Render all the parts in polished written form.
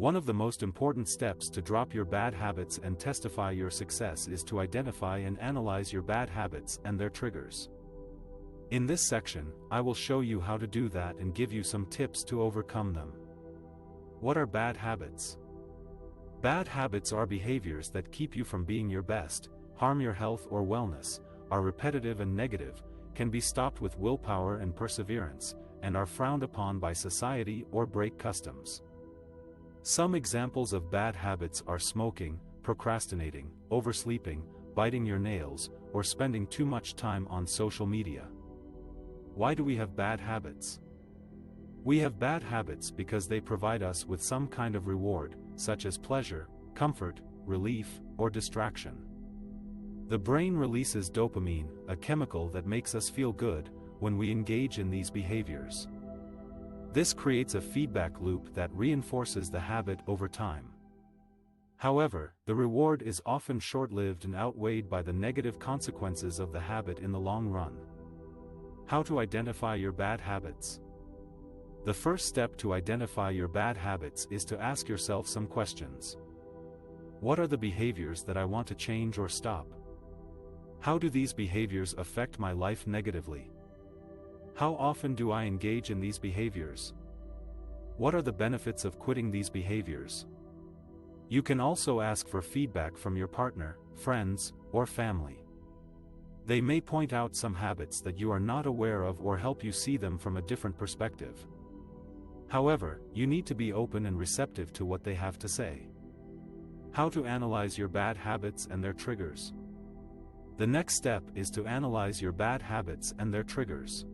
One of the most important steps to drop your bad habits and testify your success is to identify and analyze your bad habits and their triggers. In this section, I will show you how to do that and give you some tips to overcome them. What are bad habits? Bad habits are behaviors that keep you from being your best, harm your health or wellness, are repetitive and negative, can be stopped with willpower and perseverance, and are frowned upon by society or break customs. Some examples of bad habits are smoking, procrastinating, oversleeping, biting your nails, or spending too much time on social media. Why do we have bad habits? We have bad habits because they provide us with some kind of reward, such as pleasure, comfort, relief, or distraction. The brain releases dopamine, a chemical that makes us feel good, when we engage in these behaviors. This creates a feedback loop that reinforces the habit over time. However, the reward is often short-lived and outweighed by the negative consequences of the habit in the long run. How to identify your bad habits? The first step to identify your bad habits is to ask yourself some questions. What are the behaviors that I want to change or stop? How do these behaviors affect my life negatively? How often do I engage in these behaviors? What are the benefits of quitting these behaviors? You can also ask for feedback from your partner, friends, or family. They may point out some habits that you are not aware of or help you see them from a different perspective. However, you need to be open and receptive to what they have to say. How to analyze your bad habits and their triggers? The next step is to analyze your bad habits and their triggers.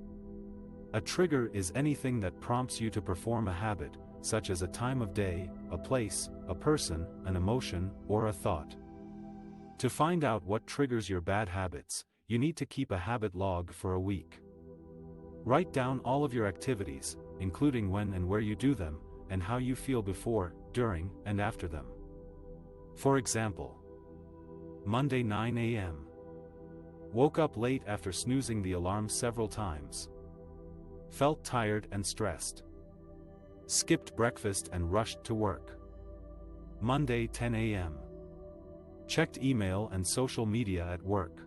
A trigger is anything that prompts you to perform a habit, such as a time of day, a place, a person, an emotion, or a thought. To find out what triggers your bad habits, you need to keep a habit log for a week. Write down all of your activities, including when and where you do them, and how you feel before, during, and after them. For example, Monday 9 a.m. Woke up late after snoozing the alarm several times. Felt tired and stressed. Skipped breakfast and rushed to work. Monday 10 a.m. Checked email and social media at work.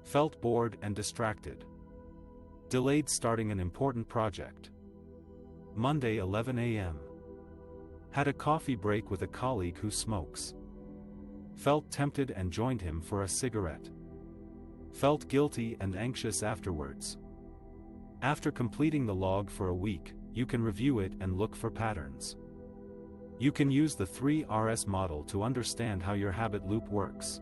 Felt bored and distracted. Delayed starting an important project. Monday 11 a.m. Had a coffee break with a colleague who smokes. Felt tempted and joined him for a cigarette. Felt guilty and anxious afterwards. After completing the log for a week, you can review it and look for patterns. You can use the 3RS model to understand how your habit loop works.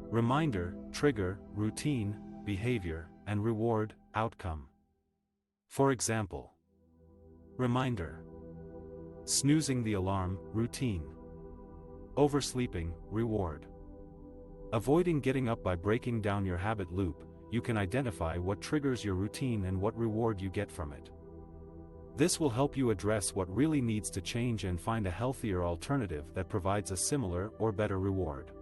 Reminder, trigger, routine, behavior, and reward, outcome. For example, reminder. Snoozing the alarm, routine. Oversleeping, reward. Avoiding getting up. By breaking down your habit loop, you can identify what triggers your routine and what reward you get from it. This will help you address what really needs to change and find a healthier alternative that provides a similar or better reward.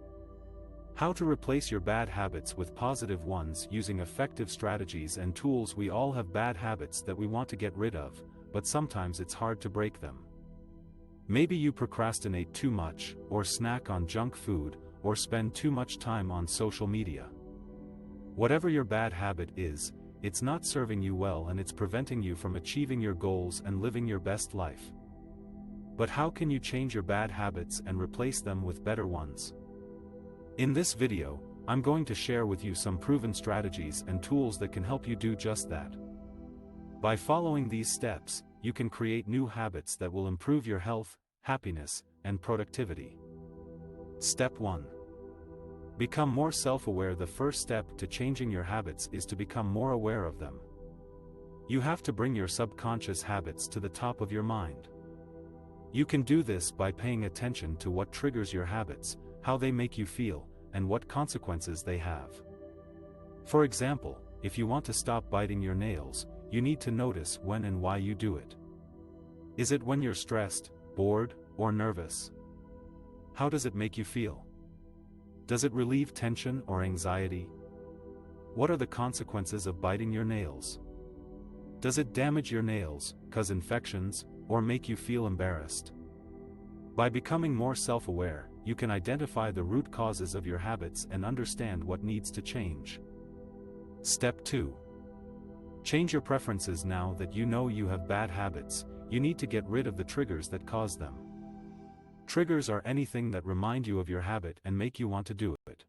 How to replace your bad habits with positive ones using effective strategies and tools. We all have bad habits that we want to get rid of, but sometimes it's hard to break them. Maybe you procrastinate too much, or snack on junk food, or spend too much time on social media. Whatever your bad habit is, it's not serving you well and it's preventing you from achieving your goals and living your best life. But how can you change your bad habits and replace them with better ones? In this video, I'm going to share with you some proven strategies and tools that can help you do just that. By following these steps, you can create new habits that will improve your health, happiness, and productivity. Step 1. Become more self-aware. The first step to changing your habits is to become more aware of them. You have to bring your subconscious habits to the top of your mind. You can do this by paying attention to what triggers your habits, how they make you feel, and what consequences they have. For example, if you want to stop biting your nails, you need to notice when and why you do it. Is it when you're stressed, bored, or nervous? How does it make you feel? Does it relieve tension or anxiety? What are the consequences of biting your nails? Does it damage your nails, cause infections, or make you feel embarrassed? By becoming more self-aware, you can identify the root causes of your habits and understand what needs to change. Step 2. Change your preferences. Now that you know you have bad habits, you need to get rid of the triggers that cause them. Triggers are anything that remind you of your habit and make you want to do it.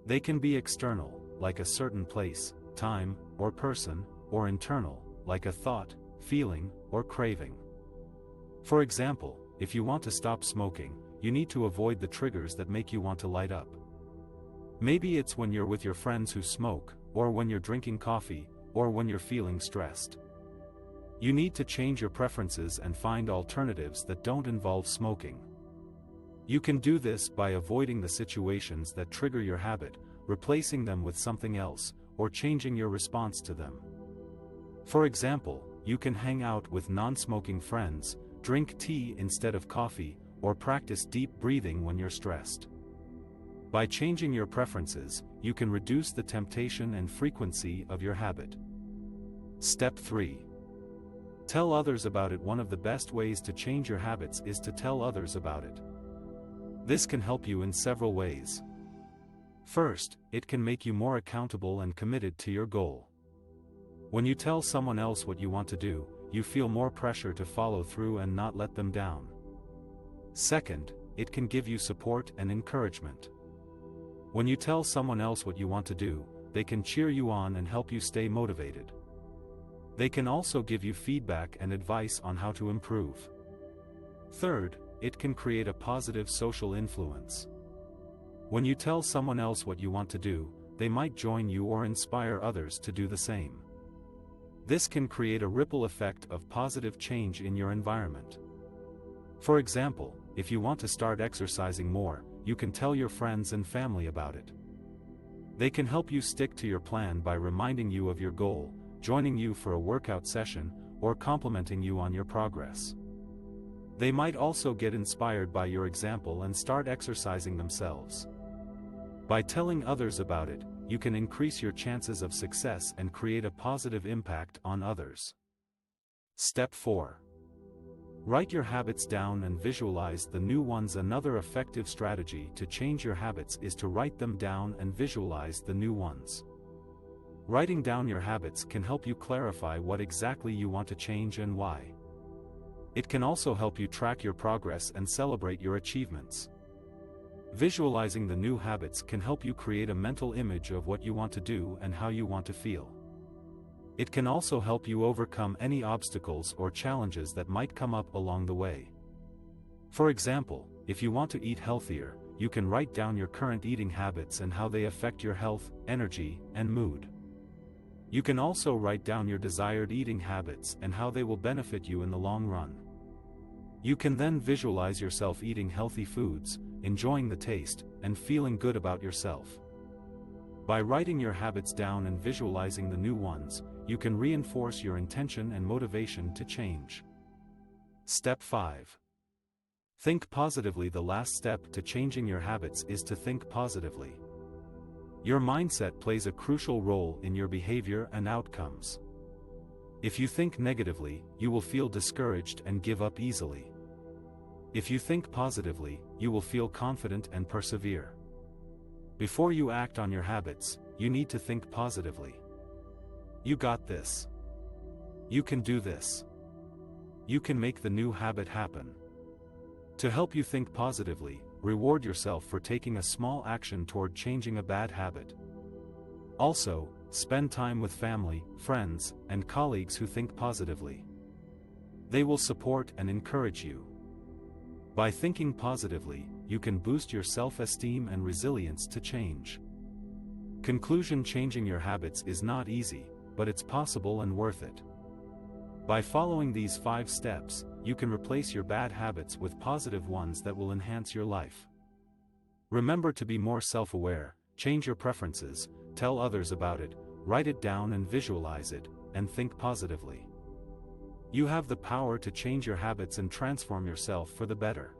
They can be external, like a certain place, time, or person, or internal, like a thought, feeling, or craving. For example, if you want to stop smoking, you need to avoid the triggers that make you want to light up. Maybe it's when you're with your friends who smoke, or when you're drinking coffee, or when you're feeling stressed. You need to change your preferences and find alternatives that don't involve smoking. You can do this by avoiding the situations that trigger your habit, replacing them with something else, or changing your response to them. For example, you can hang out with non-smoking friends, drink tea instead of coffee, or practice deep breathing when you're stressed. By changing your preferences, you can reduce the temptation and frequency of your habit. Step 3. Tell others about it. One of the best ways to change your habits is to tell others about it. This can help you in several ways. First, it can make you more accountable and committed to your goal. When you tell someone else what you want to do, you feel more pressure to follow through and not let them down. Second, it can give you support and encouragement. When you tell someone else what you want to do, they can cheer you on and help you stay motivated. They can also give you feedback and advice on how to improve. Third, it can create a positive social influence. When you tell someone else what you want to do, they might join you or inspire others to do the same. This can create a ripple effect of positive change in your environment. For example, if you want to start exercising more, you can tell your friends and family about it. They can help you stick to your plan by reminding you of your goal, joining you for a workout session, or complimenting you on your progress. They might also get inspired by your example and start exercising themselves. By telling others about it, you can increase your chances of success and create a positive impact on others. Step 4. Write your habits down and visualize the new ones. Another effective strategy to change your habits is to write them down and visualize the new ones. Writing down your habits can help you clarify what exactly you want to change and why. It can also help you track your progress and celebrate your achievements. Visualizing the new habits can help you create a mental image of what you want to do and how you want to feel. It can also help you overcome any obstacles or challenges that might come up along the way. For example, if you want to eat healthier, you can write down your current eating habits and how they affect your health, energy, and mood. You can also write down your desired eating habits and how they will benefit you in the long run. You can then visualize yourself eating healthy foods, enjoying the taste, and feeling good about yourself. By writing your habits down and visualizing the new ones, you can reinforce your intention and motivation to change. Step 5. Think positively. The last step to changing your habits is to think positively. Your mindset plays a crucial role in your behavior and outcomes. If you think negatively, you will feel discouraged and give up easily. If you think positively, you will feel confident and persevere. Before you act on your habits, you need to think positively. You got this. You can do this. You can make the new habit happen. To help you think positively, reward yourself for taking a small action toward changing a bad habit. Also, spend time with family, friends, and colleagues who think positively. They will support and encourage you. By thinking positively, you can boost your self-esteem and resilience to change. Conclusion: changing your habits is not easy, but it's possible and worth it. By following these 5 steps, you can replace your bad habits with positive ones that will enhance your life. Remember to be more self-aware, change your preferences, tell others about it, write it down and visualize it, and think positively. You have the power to change your habits and transform yourself for the better.